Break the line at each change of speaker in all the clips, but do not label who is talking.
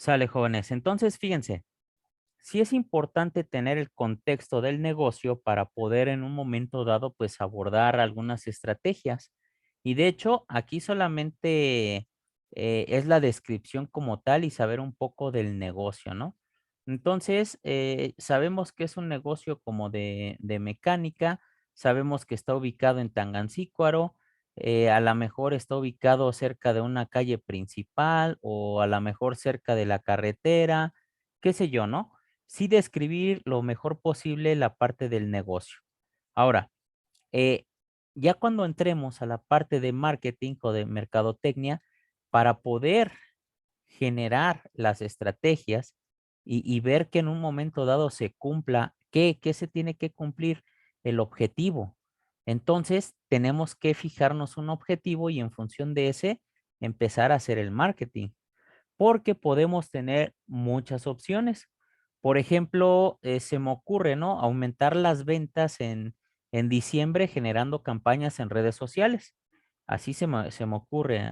Sale, jóvenes. Entonces, fíjense, sí es importante tener el contexto del negocio para poder en un momento dado, pues abordar algunas estrategias. Y de hecho, aquí solamente es la descripción como tal y saber un poco del negocio, ¿no? Entonces, sabemos que es un negocio como de mecánica, sabemos que está ubicado en Tangancícuaro, a la mejor está ubicado cerca de una calle principal o a la mejor cerca de la carretera, qué sé yo, ¿no? Sí describir lo mejor posible la parte del negocio. Ahora, eh, ya cuando entremos a la parte de marketing o de mercadotecnia, para poder generar las estrategias y ver que en un momento dado se cumpla, ¿qué se tiene que cumplir? El objetivo. Entonces, tenemos que fijarnos un objetivo y en función de ese, empezar a hacer el marketing porque podemos tener muchas opciones. Por ejemplo, se me ocurre, ¿no? Aumentar las ventas en diciembre generando campañas en redes sociales. Así se me ocurre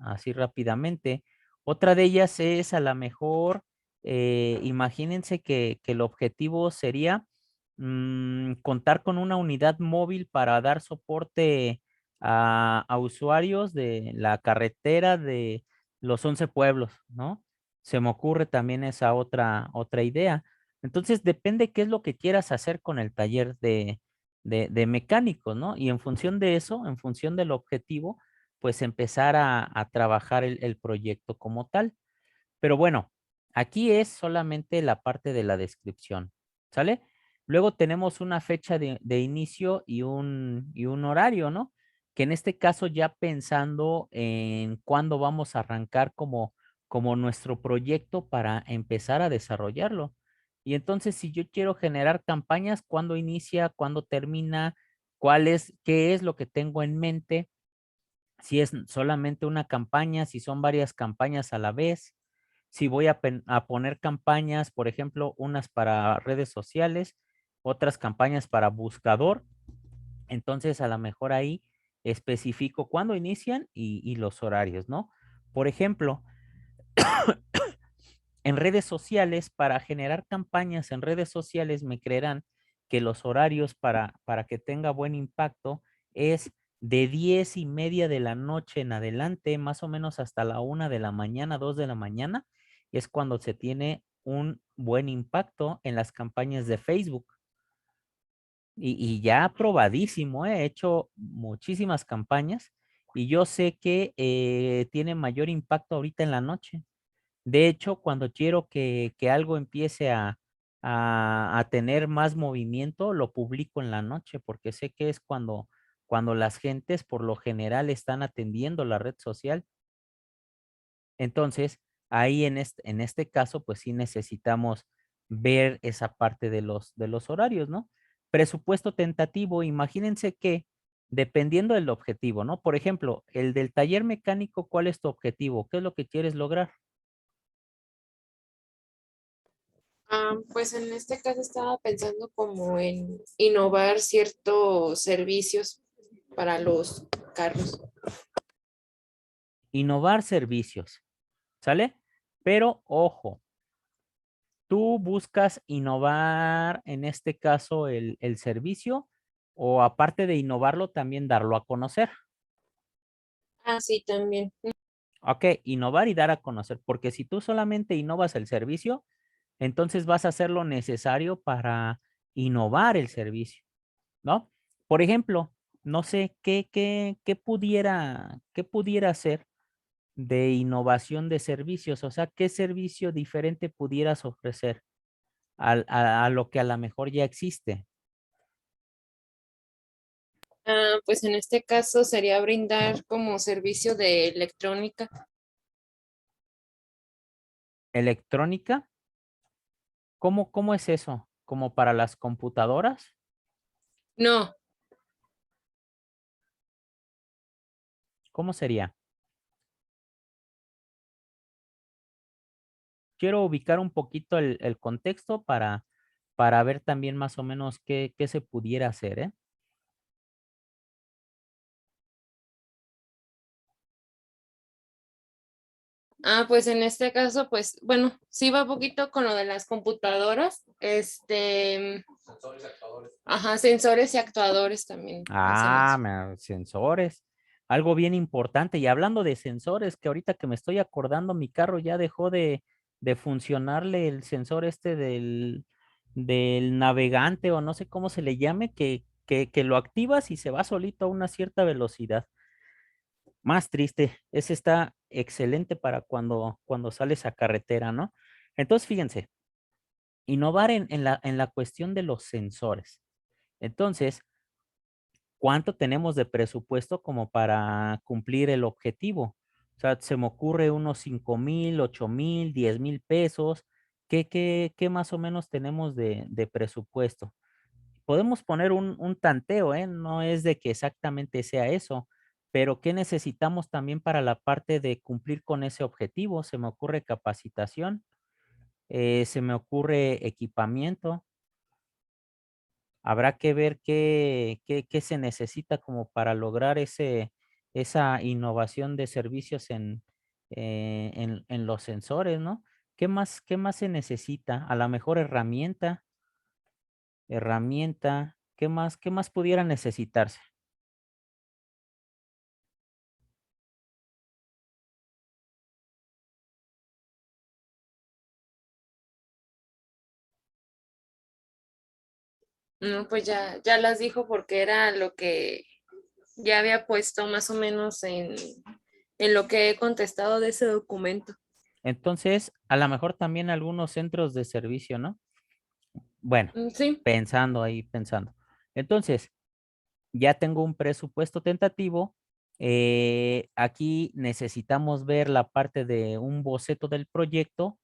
así rápidamente. Otra de ellas es a lo mejor, imagínense que el objetivo sería contar con una unidad móvil para dar soporte a usuarios de la carretera de los 11 pueblos, ¿no? Se me ocurre también esa otra idea. Entonces, depende qué es lo que quieras hacer con el taller de mecánicos, ¿no? Y en función de eso, en función del objetivo, pues empezar a trabajar el proyecto como tal. Pero bueno, aquí es solamente la parte de la descripción, ¿sale? Luego tenemos una fecha de inicio y un horario, ¿no? Que en este caso ya pensando en cuándo vamos a arrancar como nuestro proyecto para empezar a desarrollarlo. Y entonces, si yo quiero generar campañas, ¿cuándo inicia? ¿Cuándo termina? ¿Qué es lo que tengo en mente? Si es solamente una campaña, si son varias campañas a la vez, si voy a poner campañas, por ejemplo, unas para redes sociales, otras campañas para buscador. Entonces, a lo mejor ahí especifico cuándo inician y los horarios, ¿no? Por ejemplo, en redes sociales, para generar campañas en redes sociales, me creerán que los horarios para que tenga buen impacto es de 10:30 de la noche en adelante, más o menos hasta la 1 de la mañana, 2 de la mañana, es cuando se tiene un buen impacto en las campañas de Facebook. Y ya probadísimo, he hecho muchísimas campañas y yo sé que tiene mayor impacto ahorita en la noche. De hecho, cuando quiero que algo empiece a tener más movimiento, lo publico en la noche, porque sé que es cuando las gentes, por lo general, están atendiendo la red social. Entonces, ahí en este caso, pues sí necesitamos ver esa parte de los horarios, ¿no? Presupuesto tentativo, imagínense que dependiendo del objetivo, ¿no? Por ejemplo, el del taller mecánico, ¿cuál es tu objetivo? ¿Qué es lo que quieres lograr?
Pues en este caso estaba pensando como en innovar ciertos servicios para los carros.
Innovar servicios, ¿sale? Pero ojo, tú buscas innovar, en este caso, el servicio, o aparte de innovarlo, también darlo a conocer.
Sí, también.
Ok, innovar y dar a conocer, porque si tú solamente innovas el servicio, entonces vas a hacer lo necesario para innovar el servicio, ¿no? Por ejemplo, no sé qué pudiera hacer de innovación de servicios, o sea, ¿qué servicio diferente pudieras ofrecer a lo que a lo mejor ya existe?
Pues en este caso sería brindar como servicio de electrónica.
¿Electrónica? ¿Cómo es eso? ¿Como para las computadoras?
No,
¿Cómo sería? Quiero ubicar un poquito el contexto para ver también más o menos qué se pudiera hacer, ¿eh?
Pues en este caso, pues, bueno, sí va un poquito con lo de las computadoras, ajá, sensores y actuadores también hacemos.
Sensores. Algo bien importante. Y hablando de sensores, que ahorita que me estoy acordando, mi carro ya dejó de funcionarle el sensor este del navegante o no sé cómo se le llame, que lo activas y se va solito a una cierta velocidad. Más triste. Ese está excelente para cuando sales a carretera, ¿no? Entonces, fíjense, innovar en la cuestión de los sensores. Entonces, ¿cuánto tenemos de presupuesto como para cumplir el objetivo? O sea, se me ocurre unos 5,000, 8,000, 10,000 pesos. ¿Qué más o menos tenemos de presupuesto? Podemos poner un tanteo, ¿eh? No es de que exactamente sea eso, pero ¿qué necesitamos también para la parte de cumplir con ese objetivo? Se me ocurre capacitación, se me ocurre equipamiento. Habrá que ver qué se necesita como para lograr esa innovación de servicios en los sensores, ¿no? ¿Qué más se necesita? A la mejor herramienta, ¿qué más pudiera necesitarse?
No, pues ya las dijo porque era lo que ya había puesto más o menos en lo que he contestado de ese documento.
Entonces, a lo mejor también algunos centros de servicio, ¿no? Bueno,
Sí.
pensando. Entonces, ya tengo un presupuesto tentativo. Aquí necesitamos ver la parte de un boceto del proyecto.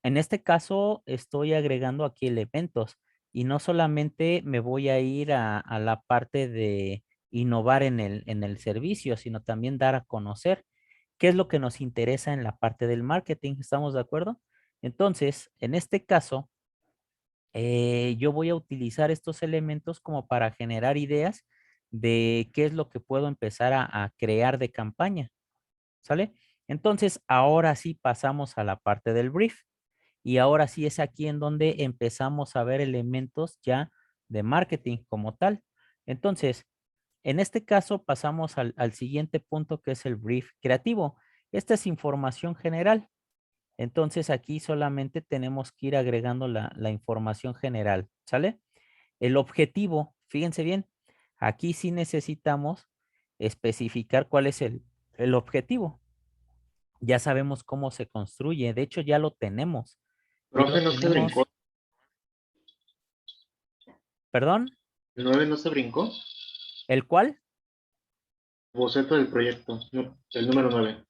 En este caso, estoy agregando aquí elementos y no solamente me voy a ir a la parte de innovar en el servicio, sino también dar a conocer qué es lo que nos interesa en la parte del marketing. ¿Estamos de acuerdo? Entonces, en este caso, yo voy a utilizar estos elementos como para generar ideas de qué es lo que puedo empezar a crear de campaña, ¿sale? Entonces, ahora sí pasamos a la parte del brief y ahora sí es aquí en donde empezamos a ver elementos ya de marketing como tal. Entonces, en este caso pasamos al siguiente punto que es el brief creativo. Esta es información general. Entonces aquí solamente tenemos que ir agregando la información general, ¿sale? El objetivo, fíjense bien, aquí sí necesitamos especificar cuál es el objetivo. Ya sabemos cómo se construye, de hecho ya lo tenemos. Ya lo
Profe, no se brincó.
tenemos, perdón,
¿El 9 no se brincó?
¿el cuál?
Boceto del proyecto. No, el número 9.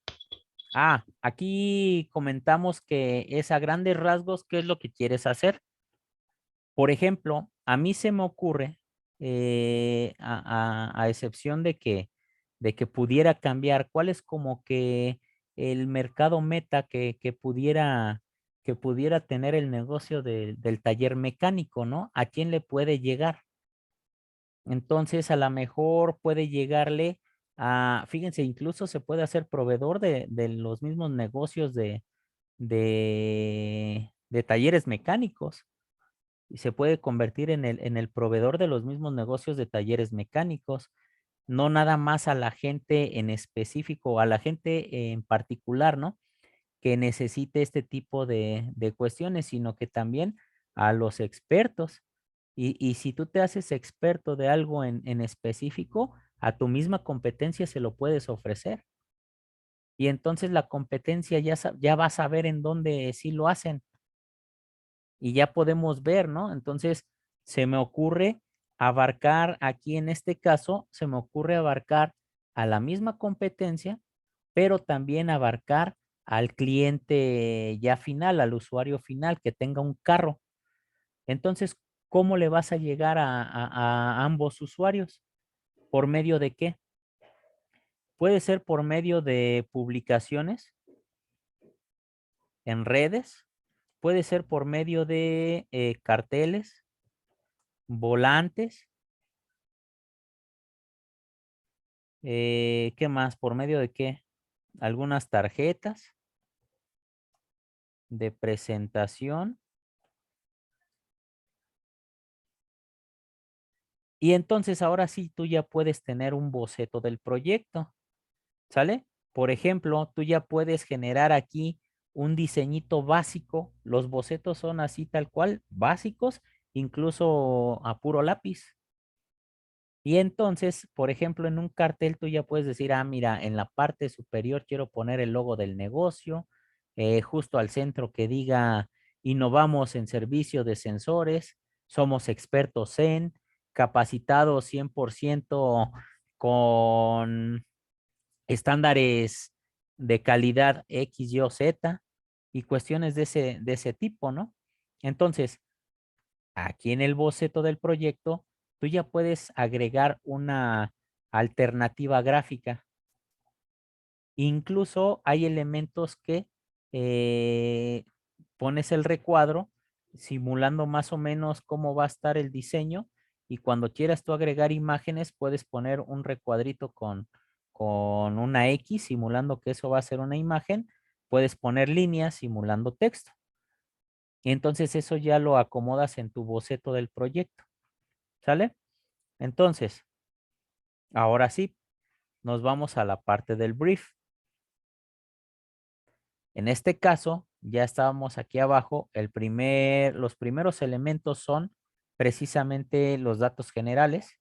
Aquí comentamos que es a grandes rasgos qué es lo que quieres hacer. Por ejemplo, a mí se me ocurre, a excepción de que pudiera cambiar, cuál es como que el mercado meta que pudiera tener el negocio del taller mecánico, ¿no? ¿A quién le puede llegar? Entonces, a lo mejor puede llegarle fíjense, incluso se puede hacer proveedor de los mismos negocios de talleres mecánicos y se puede convertir en el proveedor de los mismos negocios de talleres mecánicos, no nada más a la gente en específico, a la gente en particular, ¿no? Que necesite este tipo de cuestiones, sino que también a los expertos. Y si tú te haces experto de algo en específico, a tu misma competencia se lo puedes ofrecer. Y entonces la competencia ya va a saber en dónde sí lo hacen y ya podemos ver, ¿no? Entonces, se me ocurre abarcar, aquí en este caso, se me ocurre abarcar a la misma competencia, pero también abarcar al cliente ya final, al usuario final que tenga un carro. Entonces, ¿cómo le vas a llegar a ambos usuarios? ¿Por medio de qué? Puede ser por medio de publicaciones en redes, puede ser por medio de carteles, volantes. ¿Qué más? ¿Por medio de qué? Algunas tarjetas. de presentación. Y entonces ahora sí tú ya puedes tener un boceto del proyecto, ¿sale? Por ejemplo, tú ya puedes generar aquí un diseñito básico. Los bocetos son así tal cual, básicos, incluso a puro lápiz. Y entonces, por ejemplo, en un cartel tú ya puedes decir, ah, mira, en la parte superior quiero poner el logo del negocio, justo al centro que diga, innovamos en servicio de sensores, somos expertos en, capacitados 100% con estándares de calidad X, Y o Z y cuestiones de ese tipo, ¿no? Entonces, aquí en el boceto del proyecto, tú ya puedes agregar una alternativa gráfica. Incluso hay elementos que pones el recuadro simulando más o menos cómo va a estar el diseño y cuando quieras tú agregar imágenes puedes poner un recuadrito con una X simulando que eso va a ser una imagen, puedes poner líneas simulando texto. Y entonces eso ya lo acomodas en tu boceto del proyecto, ¿sale? Entonces, ahora sí, nos vamos a la parte del brief. En este caso, ya estábamos aquí abajo. Los primeros elementos son precisamente los datos generales.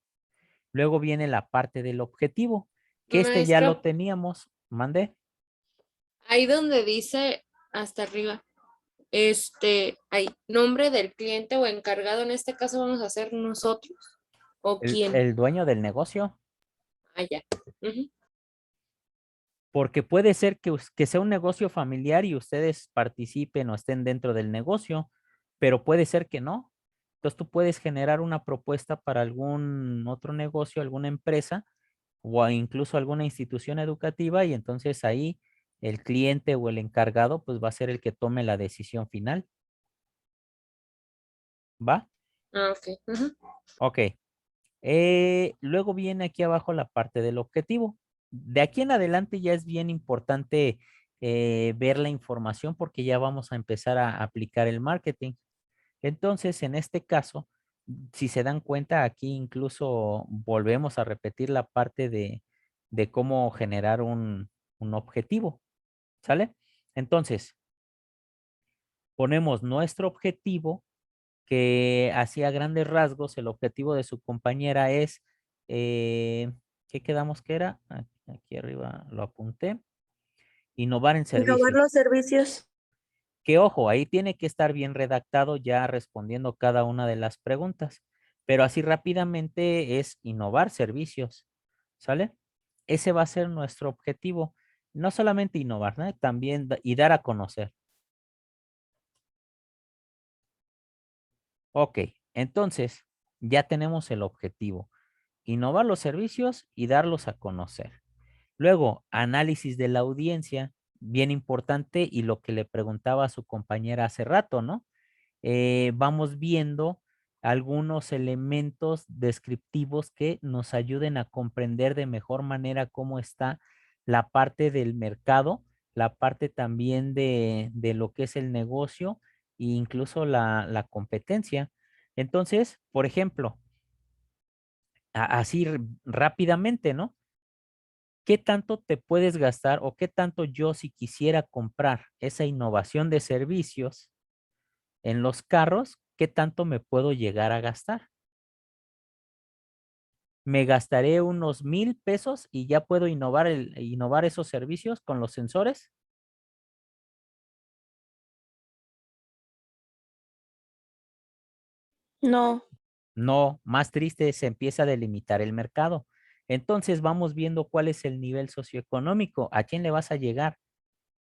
Luego viene la parte del objetivo, que este ya lo
Maestro,
teníamos. Mande.
ahí donde dice hasta arriba, hay nombre del cliente o encargado, en este caso vamos a ser nosotros o quién.
El dueño del negocio,
Allá.
porque puede ser que sea un negocio familiar y ustedes participen o estén dentro del negocio, pero puede ser que no. Entonces tú puedes generar una propuesta para algún otro negocio, alguna empresa o incluso alguna institución educativa y entonces ahí el cliente o el encargado pues va a ser el que tome la decisión final. ¿Va?
Ah, ok.
Ok. Luego viene aquí abajo la parte del objetivo. De aquí en adelante ya es bien importante ver la información porque ya vamos a empezar a aplicar el marketing. Entonces, en este caso, si se dan cuenta, aquí incluso volvemos a repetir la parte de cómo generar un objetivo, ¿sale? Entonces, ponemos nuestro objetivo, que hacía grandes rasgos, el objetivo de su compañera es, ¿qué quedamos que era? Aquí arriba lo apunté, innovar en
Innovar
servicios.
los servicios.
Que ojo, ahí tiene que estar bien redactado ya respondiendo cada una de las preguntas, pero así rápidamente es innovar servicios, ¿sale? Ese va a ser nuestro objetivo, no solamente innovar, ¿no? También y dar a conocer. Ok, entonces ya tenemos el objetivo, innovar los servicios y darlos a conocer. Luego, análisis de la audiencia, bien importante y lo que le preguntaba a su compañera hace rato, ¿no? Vamos viendo algunos elementos descriptivos que nos ayuden a comprender de mejor manera cómo está la parte del mercado, la parte también de lo que es el negocio e incluso la competencia. Entonces, por ejemplo, así rápidamente, ¿no? ¿Qué tanto te puedes gastar o qué tanto yo si quisiera comprar esa innovación de servicios en los carros, qué tanto me puedo llegar a gastar? Me gastaré unos 1,000 pesos y ya puedo innovar esos servicios con los sensores.
No,
No, más triste, se empieza a delimitar el mercado. Entonces vamos viendo cuál es el nivel socioeconómico, a quién le vas a llegar,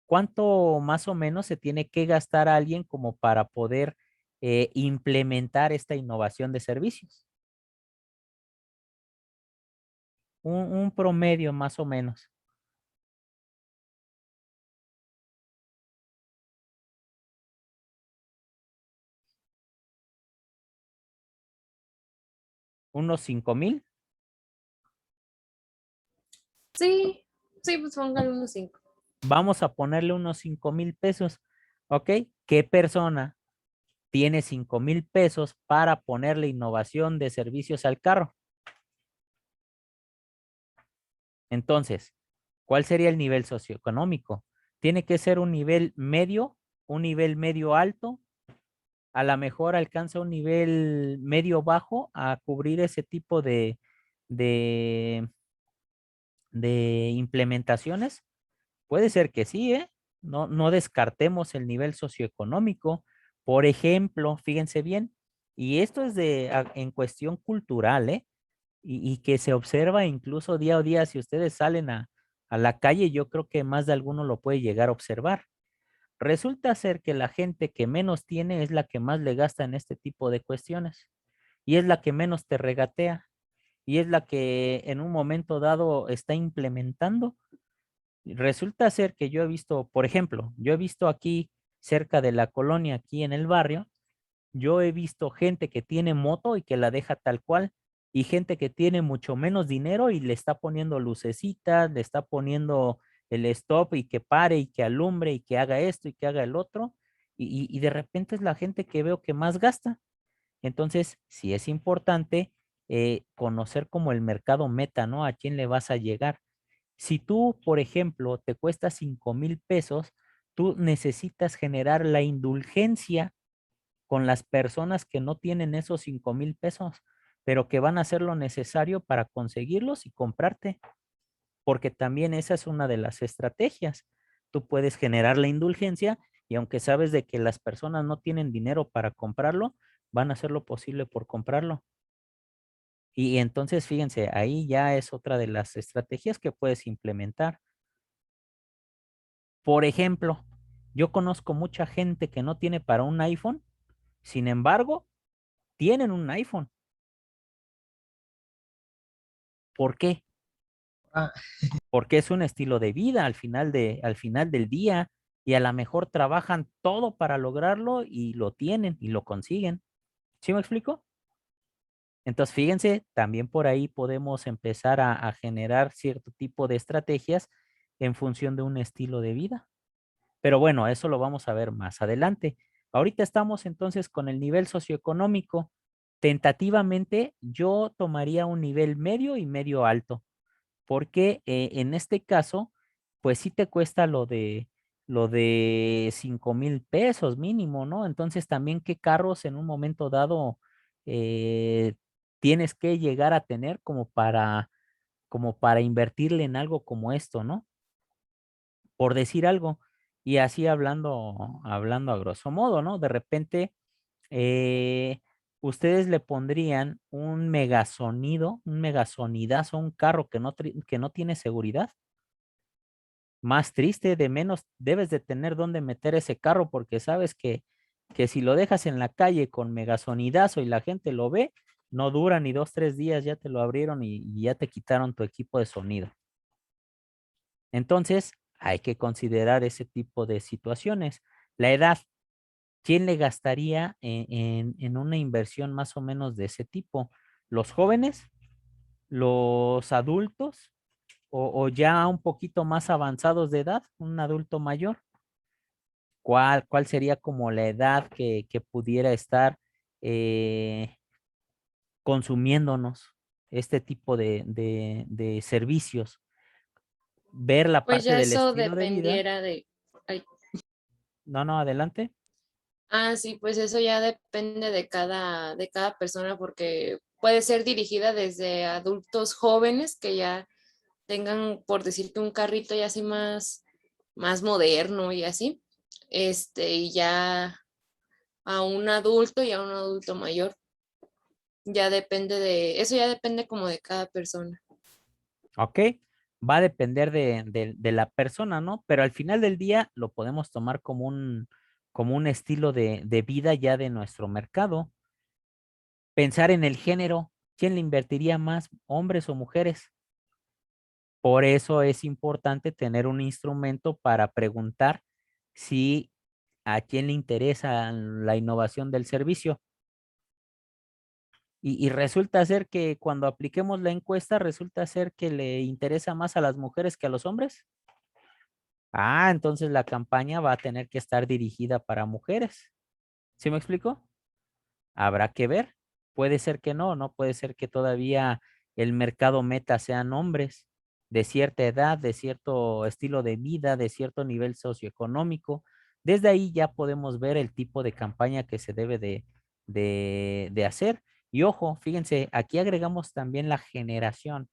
cuánto más o menos se tiene que gastar a alguien como para poder implementar esta innovación de servicios. Un promedio más o menos. Unos 5,000.
Sí, sí, pues póngale unos 5.
Vamos a ponerle unos 5,000 pesos. ¿Ok? ¿Qué persona tiene 5,000 pesos para ponerle innovación de servicios al carro? Entonces, ¿cuál sería el nivel socioeconómico? Tiene que ser un nivel medio alto, a lo mejor alcanza un nivel medio bajo a cubrir ese tipo de, de implementaciones. Puede ser que sí, ¿eh? No descartemos el nivel socioeconómico. Por ejemplo, fíjense bien, y esto es en cuestión cultural, ¿eh? Y que se observa incluso día a día, si ustedes salen a la calle, yo creo que más de alguno lo puede llegar a observar. Resulta ser que la gente que menos tiene es la que más le gasta en este tipo de cuestiones y es la que menos te regatea y es la que en un momento dado está implementando. Resulta ser que yo he visto, por ejemplo, yo he visto aquí cerca de la colonia, aquí en el barrio, yo he visto gente que tiene moto y que la deja tal cual, y gente que tiene mucho menos dinero y le está poniendo lucecitas, le está poniendo el stop y que pare y que alumbre y que haga esto y que haga el otro, y de repente es la gente que veo que más gasta. Entonces, sí es importante conocer como el mercado meta, ¿no? A quién le vas a llegar. Si tú, por ejemplo, te cuesta 5,000 pesos, tú necesitas generar la indulgencia con las personas que no tienen esos 5,000 pesos, pero que van a hacer lo necesario para conseguirlos y comprarte, porque también esa es una de las estrategias. Tú puedes generar la indulgencia y aunque sabes de que las personas no tienen dinero para comprarlo, van a hacer lo posible por comprarlo. Y entonces, fíjense, ahí ya es otra de las estrategias que puedes implementar. Por ejemplo, yo conozco mucha gente que no tiene para un iPhone, sin embargo, tienen un iPhone. ¿Por qué?
Ah,
Porque es un estilo de vida al final del día y a lo mejor trabajan todo para lograrlo y lo tienen y lo consiguen. ¿Sí me explico? Entonces, fíjense, también por ahí podemos empezar a generar cierto tipo de estrategias en función de un estilo de vida. Pero bueno, eso lo vamos a ver más adelante. Ahorita estamos entonces con el nivel socioeconómico. Tentativamente, yo tomaría un nivel medio y medio alto, porque en este caso, pues sí te cuesta lo de 5,000 pesos mínimo, ¿no? Entonces también qué carros en un momento dado eh, tienes que llegar a tener como para invertirle en algo como esto, ¿no? Por decir algo. Y así hablando a grosso modo, ¿no? De repente, eh, ustedes le pondrían un megasonidazo a un carro que no tiene seguridad. Más triste, de menos debes de tener dónde meter ese carro porque sabes que si lo dejas en la calle con megasonidazo y la gente lo ve, no dura ni 2, 3 días, ya te lo abrieron y ya te quitaron tu equipo de sonido. Entonces, hay que considerar ese tipo de situaciones. La edad, ¿quién le gastaría en una inversión más o menos de ese tipo? ¿Los jóvenes? ¿Los adultos? ¿O ya un poquito más avanzados de edad? ¿Un adulto mayor? ¿Cuál sería como la edad que pudiera estar eh, consumiéndonos este tipo de servicios? Ver la
Pues
parte
ya
del
eso
estilo de vida.
dependiera de... ay,
No, no, adelante.
sí, pues eso ya depende de cada persona porque puede ser dirigida desde adultos jóvenes que ya tengan, por decirte, un carrito ya así más moderno y así, y ya a un adulto y a un adulto mayor. Ya depende eso ya depende como de cada persona.
Ok, va a depender de la persona, ¿no? Pero al final del día lo podemos tomar como un estilo de vida ya de nuestro mercado. Pensar en el género, ¿quién le invertiría más, hombres o mujeres? Por eso es importante tener un instrumento para preguntar si a quién le interesa la innovación del servicio. Y resulta ser que cuando apliquemos la encuesta, resulta ser que le interesa más a las mujeres que a los hombres. Ah, entonces la campaña va a tener que estar dirigida para mujeres. ¿Sí me explico? Habrá que ver. Puede ser que no, ¿no? Puede ser que todavía el mercado meta sean hombres de cierta edad, de cierto estilo de vida, de cierto nivel socioeconómico. Desde ahí ya podemos ver el tipo de campaña que se debe de hacer. Y ojo, fíjense, aquí agregamos también la generación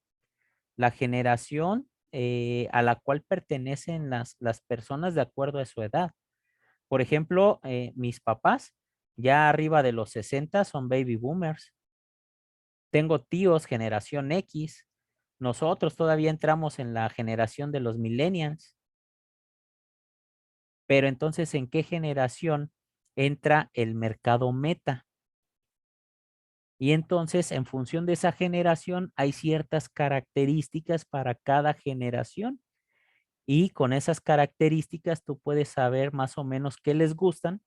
a la cual pertenecen las personas de acuerdo a su edad. Por ejemplo, mis papás, ya arriba de los 60 son baby boomers. Tengo tíos generación X. Nosotros todavía entramos en la generación de los millennials. Pero entonces, ¿en qué generación entra el mercado meta? Y entonces, en función de esa generación, hay ciertas características para cada generación. Y con esas características tú puedes saber más o menos qué les gustan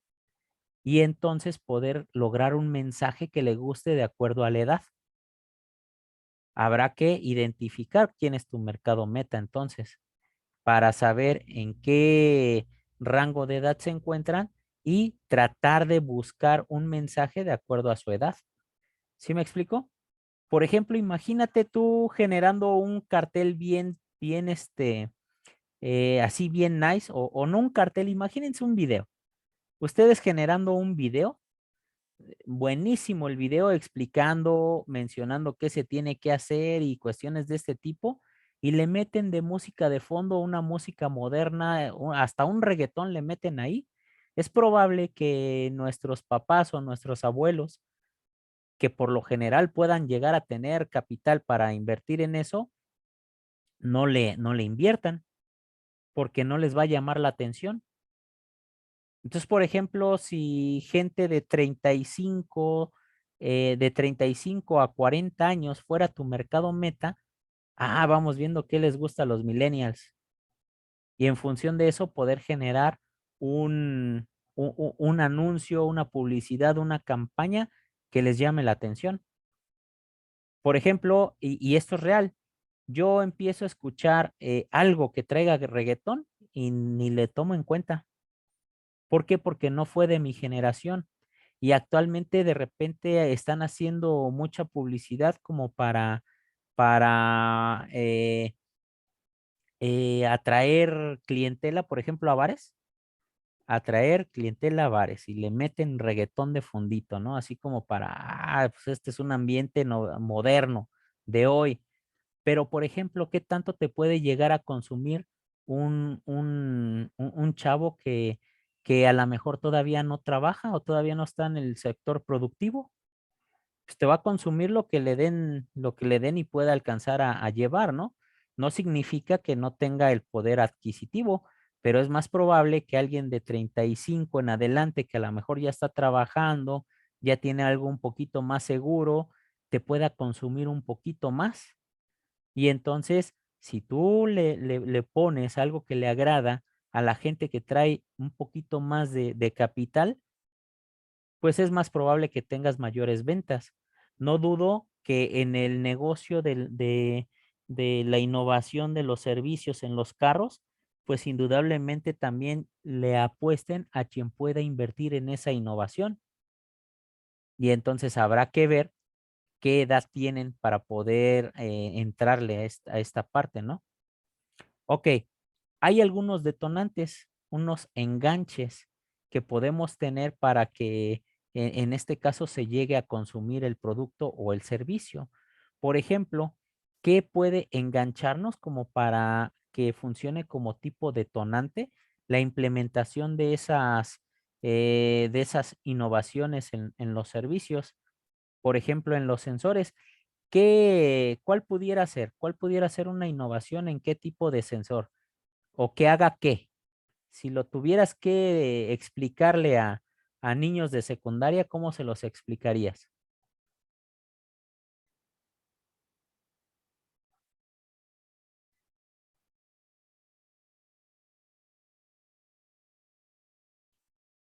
y entonces poder lograr un mensaje que le guste de acuerdo a la edad. Habrá que identificar quién es tu mercado meta entonces, para saber en qué rango de edad se encuentran y tratar de buscar un mensaje de acuerdo a su edad. ¿Sí me explico? Por ejemplo, imagínate tú generando un cartel bien, así bien nice, o no un cartel, imagínense un video. Ustedes generando un video buenísimo el video explicando, mencionando qué se tiene que hacer y cuestiones de este tipo, y le meten de música de fondo una música moderna, hasta un reggaetón le meten ahí. Es probable que nuestros papás o nuestros abuelos, que por lo general puedan llegar a tener capital para invertir en eso, no le inviertan porque no les va a llamar la atención. Entonces, por ejemplo, si gente de 35 a 40 años fuera tu mercado meta, vamos viendo qué les gusta a los millennials. Y en función de eso, poder generar un anuncio, una publicidad, una campaña que les llame la atención. Por ejemplo, y esto es real, yo empiezo a escuchar algo que traiga reggaetón y ni le tomo en cuenta. ¿Por qué? Porque no fue de mi generación. Y actualmente de repente están haciendo mucha publicidad como para atraer clientela, por ejemplo, a bares, atraer clientela a bares y le meten reggaetón de fondito, ¿no? Así como para, pues este es un ambiente moderno de hoy. Pero, por ejemplo, ¿qué tanto te puede llegar a consumir un chavo que a lo mejor todavía no trabaja o todavía no está en el sector productivo? Pues te va a consumir lo que le den y pueda alcanzar a llevar, ¿no? No significa que no tenga el poder adquisitivo, pero es más probable que alguien de 35 en adelante, que a lo mejor ya está trabajando, ya tiene algo un poquito más seguro, te pueda consumir un poquito más. Y entonces, si tú le pones algo que le agrada a la gente que trae un poquito más de capital, pues es más probable que tengas mayores ventas. No dudo que en el negocio de la innovación de los servicios en los carros, pues indudablemente también le apuesten a quien pueda invertir en esa innovación. Y entonces habrá que ver qué edad tienen para poder entrarle a esta parte, ¿no? Ok, hay algunos detonantes, unos enganches que podemos tener para que en este caso se llegue a consumir el producto o el servicio. Por ejemplo, ¿qué puede engancharnos como para que funcione como tipo detonante? La implementación de esas innovaciones en los servicios. Por ejemplo, en los sensores, ¿cuál pudiera ser? ¿Cuál pudiera ser una innovación en qué tipo de sensor? ¿O que haga qué? Si lo tuvieras que explicarle a niños de secundaria, ¿cómo se los explicarías?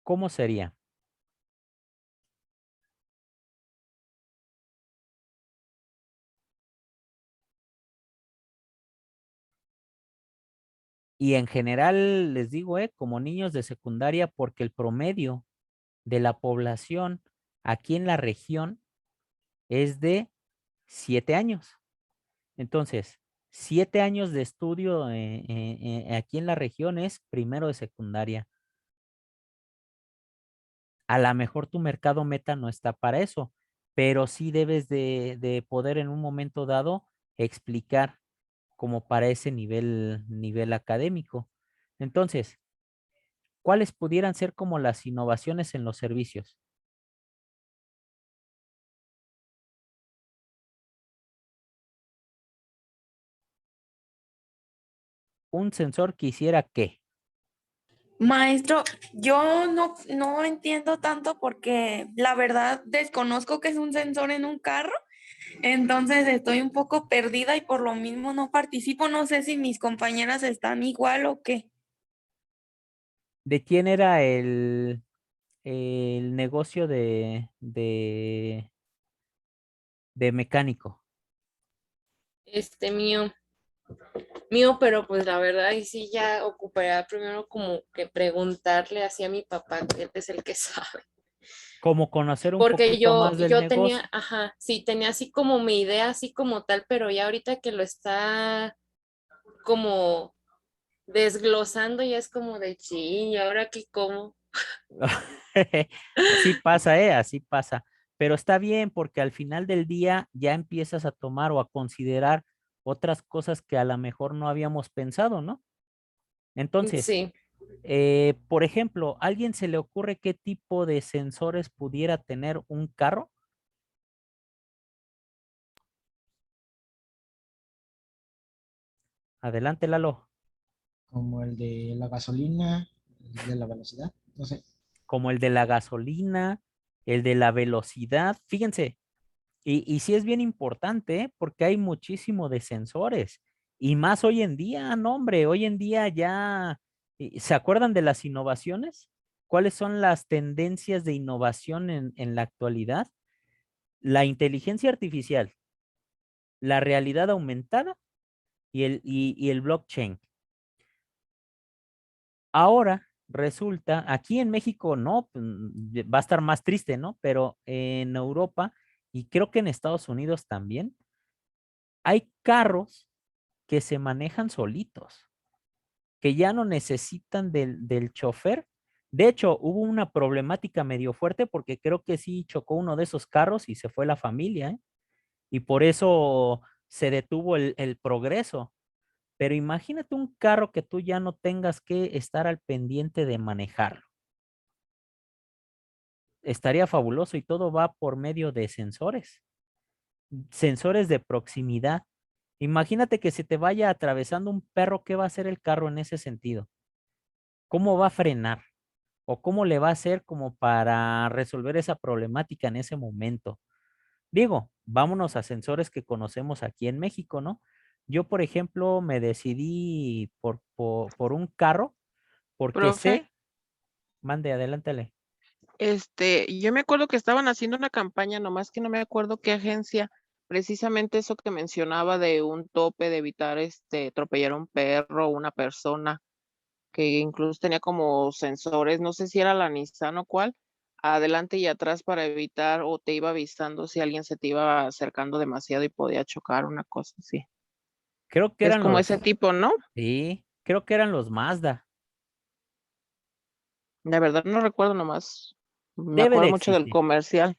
¿Cómo sería? Y en general, les digo, como niños de secundaria, porque el promedio de la población aquí en la región es de 7 años. Entonces, 7 años de estudio aquí en la región es primero de secundaria. A lo mejor tu mercado meta no está para eso, pero sí debes de poder en un momento dado explicar como para ese nivel académico. Entonces, ¿cuáles pudieran ser como las innovaciones en los servicios? Un sensor que hiciera qué.
Maestro, yo no entiendo tanto porque la verdad desconozco qué es un sensor en un carro, entonces estoy un poco perdida y por lo mismo no participo. No sé si mis compañeras están igual o qué.
¿De quién era el negocio de mecánico?
Mío, mío, pero pues la verdad, y sí ya ocuparía primero como que preguntarle así a mi papá, que él es el que sabe.
Como conocer un
Porque
poquito más del
yo tenía,
negocio.
ajá, sí, tenía así como mi idea, así como tal, pero ya ahorita que lo está como desglosando, ya es como de ching, ¿y ahora qué como?
Así pasa, así pasa. Pero está bien porque al final del día ya empiezas a tomar o a considerar otras cosas que a lo mejor no habíamos pensado, ¿no? Entonces,
Sí,
por ejemplo, ¿a alguien se le ocurre qué tipo de sensores pudiera tener un carro? Adelante, Lalo.
como el de la gasolina, el de la velocidad, no sé.
Como el de la gasolina, el de la velocidad. Fíjense, y sí es bien importante, porque hay muchísimo de sensores. Y más hoy en día, no, hombre, hoy en día ya, ¿se acuerdan de las innovaciones? ¿Cuáles son las tendencias de innovación en la actualidad? La inteligencia artificial, la realidad aumentada y el blockchain. Ahora resulta, aquí en México no, va a estar más triste, ¿no? Pero en Europa y creo que en Estados Unidos también, hay carros que se manejan solitos, que ya no necesitan del chofer. De hecho, hubo una problemática medio fuerte porque creo que sí chocó uno de esos carros y se fue la familia, ¿eh? Y por eso se detuvo el progreso. Pero imagínate un carro que tú ya no tengas que estar al pendiente de manejarlo. Estaría fabuloso y todo va por medio de sensores de proximidad. Imagínate que se te vaya atravesando un perro, ¿qué va a hacer el carro en ese sentido? ¿Cómo va a frenar? ¿O cómo le va a hacer como para resolver esa problemática en ese momento? Digo, vámonos a sensores que conocemos aquí en México, ¿no? Yo, por ejemplo, me decidí por un carro porque
Profe,
sé, mande, adelántale.
yo me acuerdo que estaban haciendo una campaña, nomás que no me acuerdo qué agencia, precisamente eso que mencionaba de un tope, de evitar atropellar a un perro o una persona, que incluso tenía como sensores, no sé si era la Nissan o cuál, adelante y atrás para evitar o te iba avisando si alguien se te iba acercando demasiado y podía chocar, una cosa así.
Creo que
Es
eran
como ese tipo, ¿no?
sí, creo que eran los Mazda.
De verdad no recuerdo nomás. Me
Debe de
acuerdo mucho del
existir.
comercial.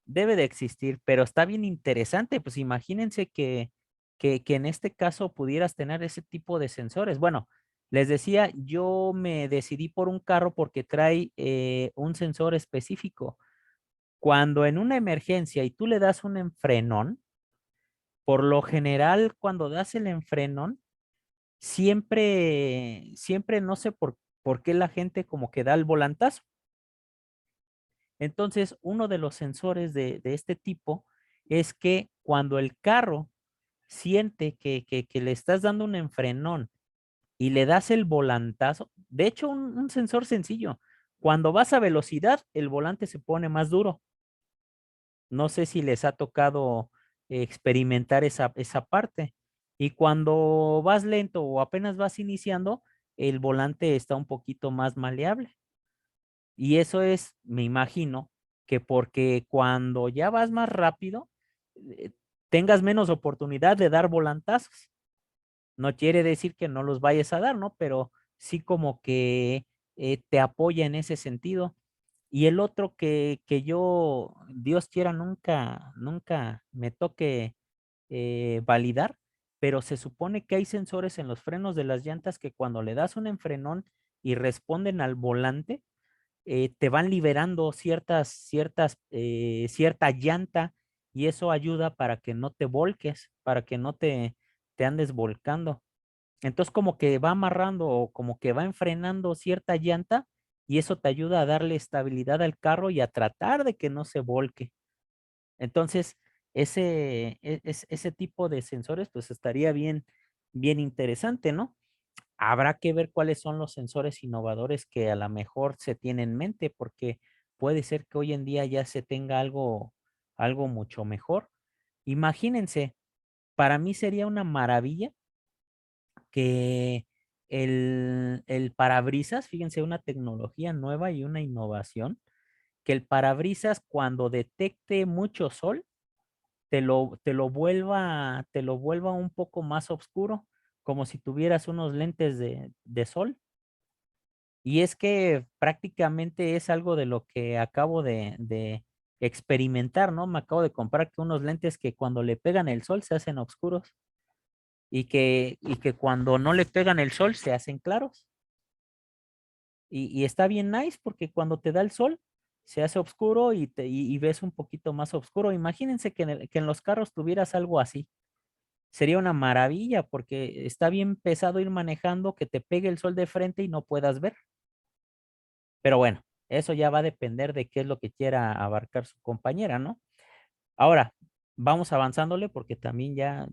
Debe de existir, pero está bien interesante. Pues imagínense que en este caso pudieras tener ese tipo de sensores. Bueno, les decía, yo me decidí por un carro porque trae un sensor específico. Cuando en una emergencia y tú le das un enfrenón, por lo general, cuando das el enfrenón, siempre no sé por qué la gente como que da el volantazo. Entonces, uno de los sensores de este tipo es que cuando el carro siente que le estás dando un enfrenón y le das el volantazo, de hecho, un sensor sencillo, cuando vas a velocidad, el volante se pone más duro. No sé si les ha tocado experimentar esa parte. Y cuando vas lento o apenas vas iniciando, el volante está un poquito más maleable. Y eso es, me imagino, que porque cuando ya vas más rápido, eh, tengas menos oportunidad de dar volantazos. No quiere decir que no los vayas a dar, ¿no? Pero sí como que te apoya en ese sentido. Y el otro que yo, Dios quiera, nunca me toque validar, pero se supone que hay sensores en los frenos de las llantas que cuando le das un enfrenón y responden al volante, te van liberando cierta llanta y eso ayuda para que no te volques, para que no te andes volcando. Entonces como que va amarrando o como que va enfrenando cierta llanta y eso te ayuda a darle estabilidad al carro y a tratar de que no se volque. Entonces, ese tipo de sensores pues estaría bien interesante, ¿no? Habrá que ver cuáles son los sensores innovadores que a lo mejor se tiene en mente, porque puede ser que hoy en día ya se tenga algo mucho mejor. Imagínense, para mí sería una maravilla que el parabrisas, fíjense, una tecnología nueva y una innovación, que el parabrisas cuando detecte mucho sol, te lo vuelva un poco más oscuro, como si tuvieras unos lentes de sol. Y es que prácticamente es algo de lo que acabo de experimentar, ¿no? Me acabo de comprar que unos lentes que cuando le pegan el sol se hacen oscuros y que cuando no le pegan el sol se hacen claros. Y está bien nice porque cuando te da el sol se hace oscuro y ves un poquito más oscuro. Imagínense que en los carros tuvieras algo así. Sería una maravilla porque está bien pesado ir manejando, que te pegue el sol de frente y no puedas ver. Pero bueno, eso ya va a depender de qué es lo que quiera abarcar su compañera, ¿no? Ahora, vamos avanzándole porque también ya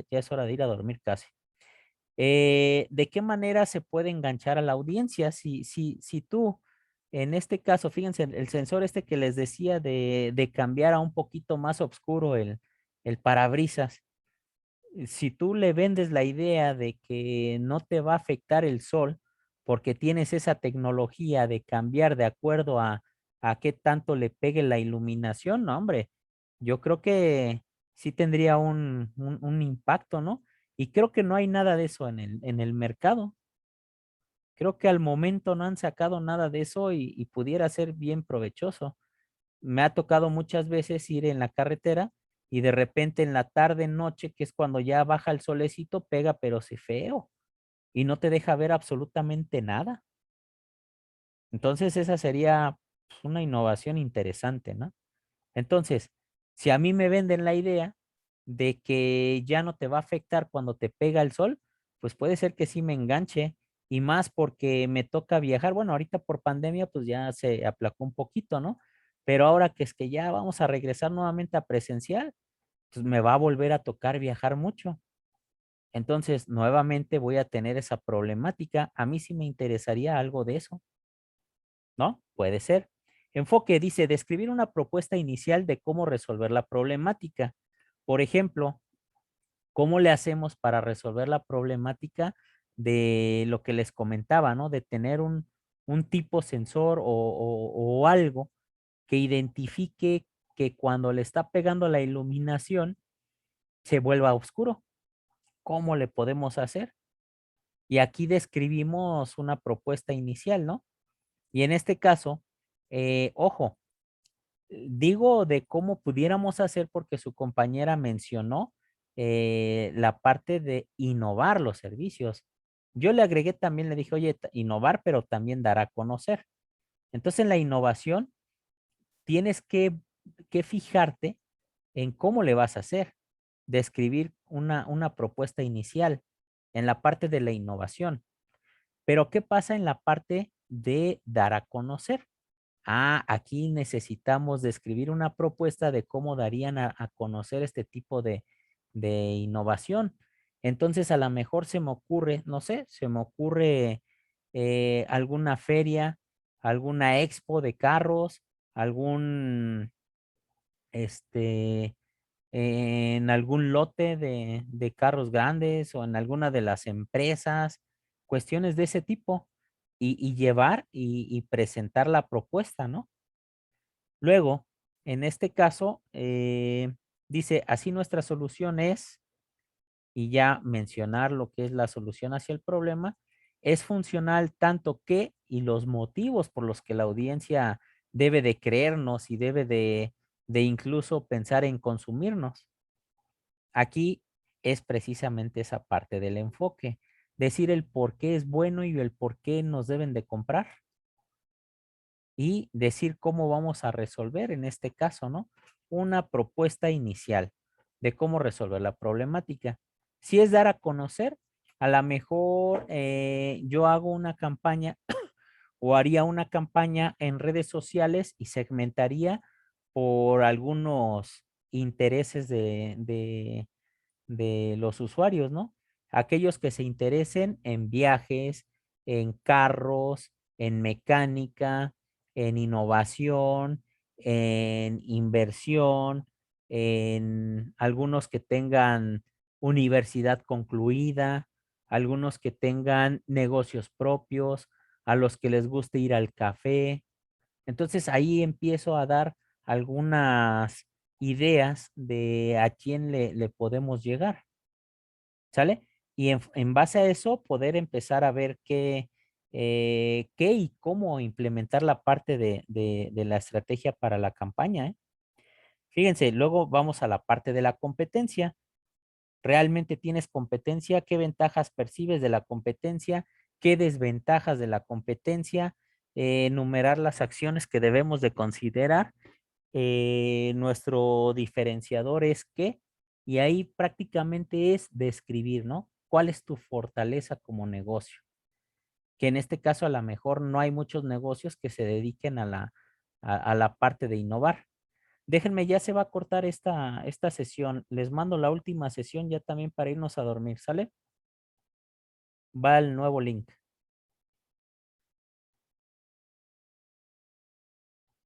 es hora de ir a dormir casi. ¿De qué manera se puede enganchar a la audiencia? Si tú, en este caso, fíjense, el sensor este que les decía de cambiar a un poquito más oscuro el parabrisas, si tú le vendes la idea de que no te va a afectar el sol porque tienes esa tecnología de cambiar de acuerdo a qué tanto le pegue la iluminación, no, hombre, yo creo que sí tendría un impacto, ¿no? Y creo que no hay nada de eso en el mercado. Creo que al momento no han sacado nada de eso y pudiera ser bien provechoso. Me ha tocado muchas veces ir en la carretera y de repente en la tarde, noche, que es cuando ya baja el solecito, pega, pero sí feo y no te deja ver absolutamente nada. Entonces esa sería pues, una innovación interesante, ¿no? Entonces, si a mí me venden la idea de que ya no te va a afectar cuando te pega el sol, pues puede ser que sí me enganche y más porque me toca viajar. Bueno, ahorita por pandemia pues ya se aplacó un poquito, ¿no? Pero ahora que es que ya vamos a regresar nuevamente a presencial, pues me va a volver a tocar viajar mucho. Entonces, nuevamente voy a tener esa problemática. A mí sí me interesaría algo de eso. ¿No? Puede ser. Enfoque dice, describir una propuesta inicial de cómo resolver la problemática. Por ejemplo, ¿cómo le hacemos para resolver la problemática de lo que les comentaba, ¿no? De tener un tipo sensor o algo que identifique que cuando le está pegando la iluminación se vuelva oscuro. ¿Cómo le podemos hacer? Y aquí describimos una propuesta inicial, ¿no? Y en este caso, ojo, digo de cómo pudiéramos hacer porque su compañera mencionó la parte de innovar los servicios. Yo le agregué también, le dije, oye, innovar, pero también dar a conocer. Entonces, en la innovación, tienes que fijarte en cómo le vas a hacer, describir una propuesta inicial en la parte de la innovación. Pero, ¿qué pasa en la parte de dar a conocer? Aquí necesitamos describir una propuesta de cómo darían a conocer este tipo de innovación. Entonces, a lo mejor se me ocurre, no sé, se me ocurre alguna feria, alguna expo de carros, algún, este, en algún lote de carros grandes o en alguna de las empresas, cuestiones de ese tipo y llevar y presentar la propuesta, ¿no? Luego, en este caso, dice, así nuestra solución es, y ya mencionar lo que es la solución hacia el problema, es funcional tanto que y los motivos por los que la audiencia debe de creernos y debe de incluso pensar en consumirnos. Aquí es precisamente esa parte del enfoque, decir el por qué es bueno y el por qué nos deben de comprar y decir cómo vamos a resolver en este caso, ¿no? Una propuesta inicial de cómo resolver la problemática. Si es dar a conocer, a lo mejor yo hago una campaña o haría una campaña en redes sociales y segmentaría por algunos intereses de los usuarios, ¿no? Aquellos que se interesen en viajes, en carros, en mecánica, en innovación, en inversión, en algunos que tengan universidad concluida, algunos que tengan negocios propios, a los que les guste ir al café. Entonces ahí empiezo a dar algunas ideas de a quién le podemos llegar, ¿sale? Y en base a eso poder empezar a ver qué y cómo implementar la parte de la estrategia para la campaña, ¿eh? Fíjense, luego vamos a la parte de la competencia. ¿Realmente tienes competencia? ¿Qué ventajas percibes de la competencia? ¿Qué desventajas de la competencia? Enumerar las acciones que debemos de considerar. Nuestro diferenciador es qué, y ahí prácticamente es describir, ¿no? ¿Cuál es tu fortaleza como negocio? Que en este caso a lo mejor no hay muchos negocios que se dediquen a la parte de innovar. Déjenme, ya se va a cortar esta sesión. Les mando la última sesión ya también para irnos a dormir, ¿sale? Va el nuevo link.